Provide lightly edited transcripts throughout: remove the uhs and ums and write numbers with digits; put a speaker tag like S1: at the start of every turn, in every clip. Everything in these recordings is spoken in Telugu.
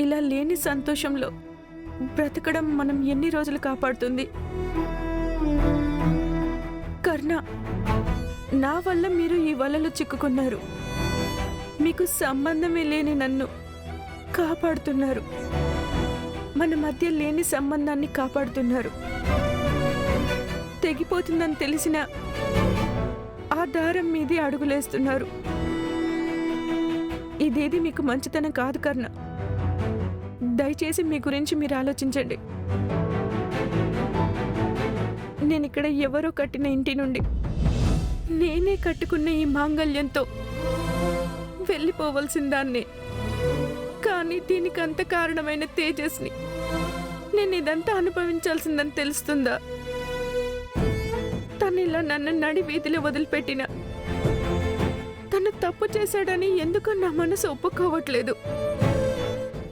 S1: ఇలా లేని సంతోషంలో బ్రతకడం మనం ఎన్ని రోజులు కాపాడుతుంది? కర్ణ, నా వల్ల మీరు ఈ వలలో చిక్కుకున్నారు. మీకు సంబంధమే లేని నన్ను కాపాడుతున్నారు. మన మధ్య లేని సంబంధాన్ని కాపాడుతున్నారు. తెగిపోతుందని తెలిసిన ఆ దారం మీదే అడుగులేస్తున్నారు. ఇదేది మీకు మంచితనం కాదు కర్ణ. దయచేసి మీ గురించి మీరు ఆలోచించండి. నేనిక్కడ ఎవరో కట్టిన ఇంటి నుండి నేనే కట్టుకున్న ఈ మాంగళ్యంతో వెళ్ళిపోవలసిన దాన్ని. కానీ దీనికి అంత కారణమైన తేజస్ని నేను ఇదంతా అనుభవించాల్సిందని తెలుస్తుందా? తను ఇలా నన్ను నడి వీధిలో వదిలిపెట్టిన తను తప్పు చేశాడని ఎందుకో నా మనసు ఒప్పుకోవట్లేదు.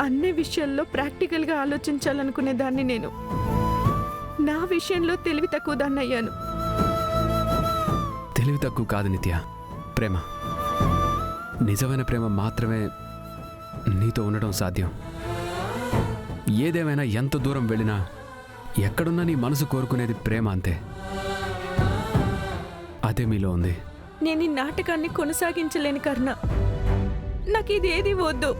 S1: అన్ని విషయాల్లో ప్రాక్టికల్గా ఆలోచించాలనుకునే దాన్ని నేను నా విషయంలో తెలివి తక్కువ దాన్ని అయ్యాను.
S2: తెలివి తక్కువ కాదు నిత్య, ప్రేమ. నిజమైన ప్రేమ మాత్రమే నీతో ఉండడం సాధ్యం. ఏదేమైనా ఎంత దూరం వెళ్ళినా ఎక్కడున్నా నీ మనసు కోరుకునేది ప్రేమ, అంతే. అదే మీలో ఉంది.
S1: నేను ఈ నాటకాన్ని కొనసాగించలేని కర్ణ. నాకు ఇది ఏది వద్దు.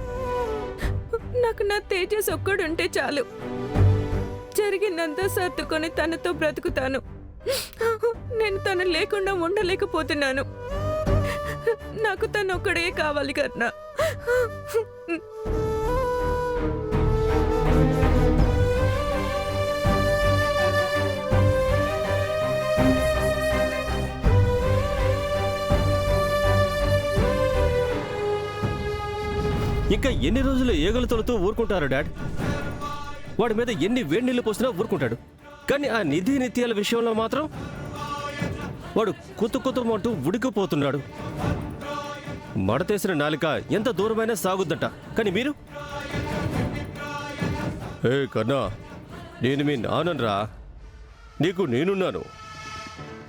S1: నాకు నా తేజస్ ఒక్కడుంటే చాలు. జరిగిందంతా సర్దుకొని తనతో బ్రతుకుతాను. నేను తను లేకుండా ఉండలేకపోతున్నాను. నాకు తను ఒక్కడే కావాలి కర్ణ.
S3: ఇంకా ఎన్ని రోజులు ఏగలు తొలుతూ ఊరుకుంటారు డాడ్? వాడి మీద ఎన్ని వేడి నీళ్ళు పోసినా ఊరుకుంటాడు. కానీ ఆ నిధి నిత్యాల విషయంలో మాత్రం వాడు కుతుకుతుమంటూ ఉడికిపోతున్నాడు. మడతేసిన నాలిక ఎంత దూరమైనా సాగుద్దట. కానీ మీరు, ఏ కన్నా, నేను మీ నాన్నరా, నీకు నేనున్నాను,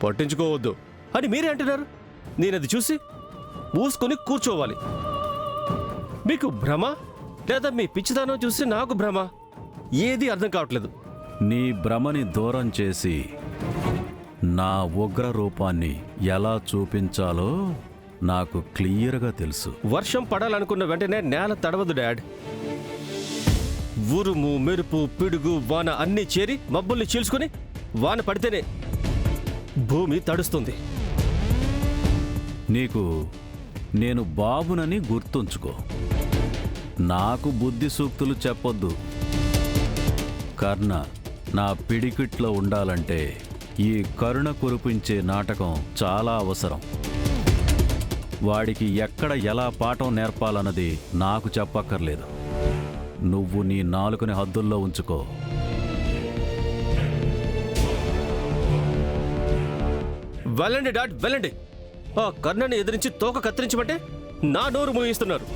S3: పట్టించుకోవద్దు అని మీరే అంటున్నారు. నేనది చూసి మూసుకొని కూర్చోవాలి. మీకు భ్రమ లేదా మీ పిచ్చిదానం చూసి నాకు భ్రమ? ఏది అర్థం కావట్లేదు.
S4: నీ భ్రమని దూరం చేసి నా ఉగ్ర రూపాన్ని ఎలా చూపించాలో నాకు క్లియర్గా తెలుసు.
S3: వర్షం పడాలనుకున్న వెంటనే నేల తడవదు డాడ్. ఉరుము, మెరుపు, పిడుగు, వాన అన్నీ చేరి మబ్బుల్ని చీల్చుకుని వాన పడితేనే భూమి తడుస్తుంది.
S4: నీకు నేను బాబునని గుర్తుంచుకో. నాకు బుద్ధి సూక్తులు చెప్పొద్దు. కర్ణ నా పిడికిట్లో ఉండాలంటే ఈ కరుణ కురిపించే నాటకం చాలా అవసరం. వాడికి ఎక్కడ ఎలా పాఠం నేర్పాలన్నది నాకు చెప్పక్కర్లేదు. నువ్వు నీ నాలుకని హద్దుల్లో ఉంచుకో.
S3: వెళ్ళండి డాడ్, వెళ్ళండి. ఆ కర్ణని ఎదిరించి తోక కత్తిరించమంటే నా నోరు మూయిస్తున్నారు.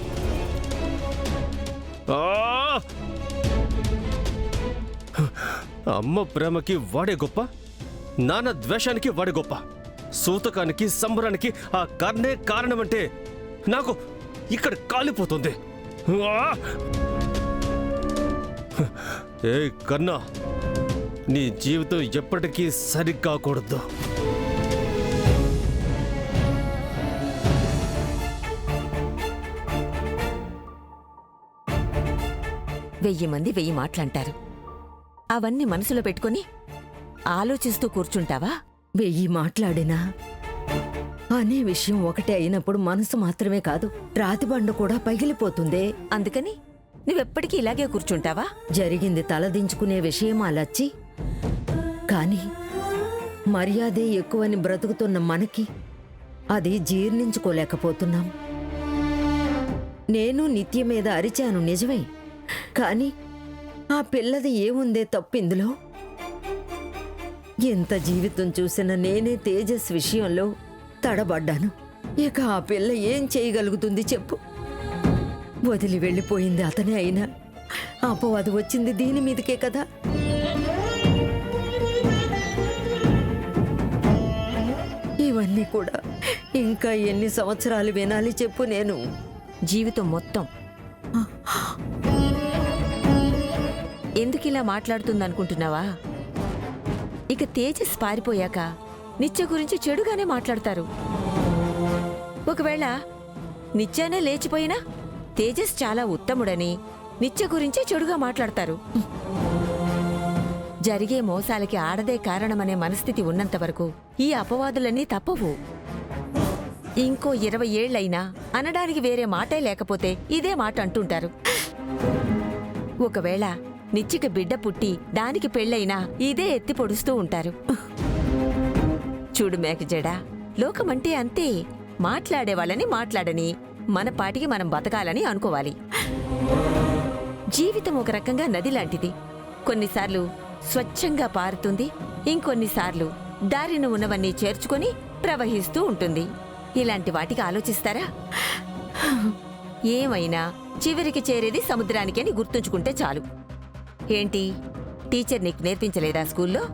S3: అమ్మ ప్రేమకి వాడే గొప్ప, నాన్న ద్వేషానికి వాడే గొప్ప. సూతకానికి, సంబరానికి ఆ కర్ణే కారణమంటే నాకు ఇక్కడ కాలిపోతుంది. ఏ కర్ణ, నీ జీవితం ఎప్పటికీ సరికాకూడదు.
S5: వెయ్యి మంది వెయ్యి మాటలంటారు. అవన్నీ మనసులో పెట్టుకుని ఆలోచిస్తూ కూర్చుంటావా?
S6: వెయ్యి మాట్లాడినా అనే విషయం ఒకటే అయినప్పుడు మనసు మాత్రమే కాదు, రాతిబండ కూడా పగిలిపోతుందే.
S5: అందుకని నువ్వెప్పటికీ ఇలాగే కూర్చుంటావా?
S6: జరిగింది తలదించుకునే విషయం అలచ్చి, కాని మర్యాదే ఎక్కువని బ్రతుకుతున్న మనకి అది జీర్ణించుకోలేకపోతున్నాం. నేను నిత్య మీద అరిచాను నిజమే, కాని ఆ పిల్లది ఏముందే తప్పిందులో? ఎంత జీవితం చూసినా నేనే తేజస్ విషయంలో తడబడ్డాను. ఇక ఆ పిల్ల ఏం చేయగలుగుతుంది చెప్పు? వదిలి వెళ్ళిపోయింది అతనే అయినా అపవాదు వచ్చింది దీని మీదకే కదా. ఇవన్నీ కూడా ఇంకా ఎన్ని సంవత్సరాలు వినాలి చెప్పు? నేను
S5: జీవితం మొత్తం. ఎందుకిలా మాట్లాడుతుందనుకుంటున్నావా? ఇక తేజస్ పారిపోయాక నిత్య గురించి చెడుగానే మాట్లాడతారు. ఒకవేళ నిత్యానే లేచిపోయినా తేజస్ చాలా ఉత్తముడని నిత్య గురించి చెడుగా మాట్లాడతారు. జరిగే మోసాలకి ఆడదే కారణమనే మనస్థితి ఉన్నంత వరకు ఈ అపవాదులన్నీ తప్పవు. ఇంకో 20 ఏళ్లైనా అనడానికి వేరే మాటే లేకపోతే ఇదే మాట అంటుంటారు. ఒకవేళ నిత్యకి బిడ్డ పుట్టి దానికి పెళ్ళైనా ఇదే ఎత్తి పొడుస్తూ ఉంటారు. చూడు మేకజడా, లోకమంటే అంతే. మాట్లాడే వాళ్ళని మాట్లాడని, మన పాటికి మనం బతకాలని అనుకోవాలి. జీవితం ఒక రకంగా నది లాంటిది. కొన్నిసార్లు స్వచ్ఛంగా పారుతుంది, ఇంకొన్నిసార్లు దారిన ఉన్నవన్నీ చేర్చుకొని ప్రవహిస్తూ ఉంటుంది. ఇలాంటి వాటికి ఆలోచిస్తారా? ఏమైనా చివరికి చేరేది సముద్రానికి అని గుర్తుంచుకుంటే చాలు. ఏంటి, టీచర్ నీకు నేర్పించలేదా స్కూల్లో?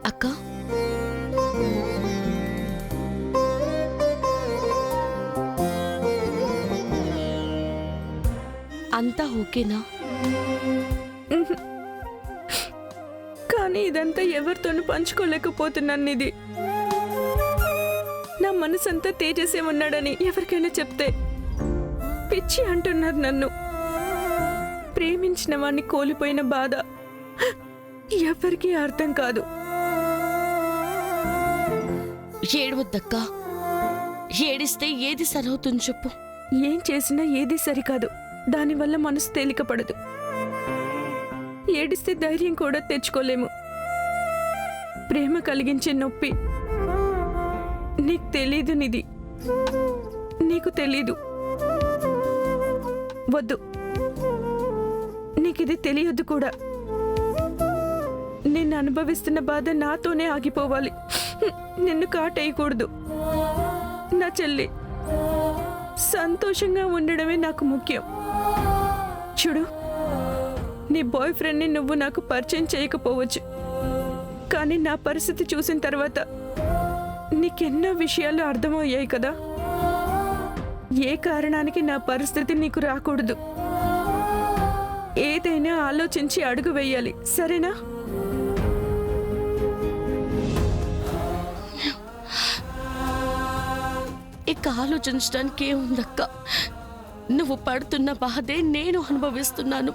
S7: అక్క, అంతా ఓకేనా?
S1: కానీ ఇదంతా ఎవరితోనూ పంచుకోలేకపోతున్నాను. ఇది నా మనసంతా తేజసే ఉన్నాడని ఎవరికైనా చెప్తే పిచ్చి అంటున్నారు నన్ను. ప్రేమించిన వాణ్ణి కోల్పోయిన బాధ ఎవరికీ అర్థం కాదు.
S7: ఏడవద్దక్కా. ఏడిస్తే ఏది సరవుతుంది చెప్పు.
S1: ఏం చేసినా ఏది సరికాదు. దానివల్ల మనసు తేలికపడదు. ఏడిస్తే ధైర్యం కూడా తెచ్చుకోలేము. ప్రేమ కలిగించే నొప్పి నీకు తెలీదు. నిధి, నీకు తెలీదు. వద్దు, నీకిది తెలియదు కూడా. నేను అనుభవిస్తున్న బాధ నాతోనే ఆగిపోవాలి. నిన్ను కాటేయకూడదు. నా చెల్లి సంతోషంగా ఉండడమే నాకు ముఖ్యం. చూడు, నీ బాయ్ ఫ్రెండ్ని నువ్వు నాకు పరిచయం చేయకపోవచ్చు, కానీ నా పరిస్థితి చూసిన తర్వాత నీకెన్నో విషయాలు అర్థమయ్యాయి కదా. ఏ కారణానికి నా పరిస్థితి నీకు రాకూడదు. ఏదైనా ఆలోచించి అడుగు వేయాలి, సరేనా?
S7: ఇక ఆలోచించడానికి ఏముందక్క? నువ్వు పడుతున్న బాధే నేను అనుభవిస్తున్నాను.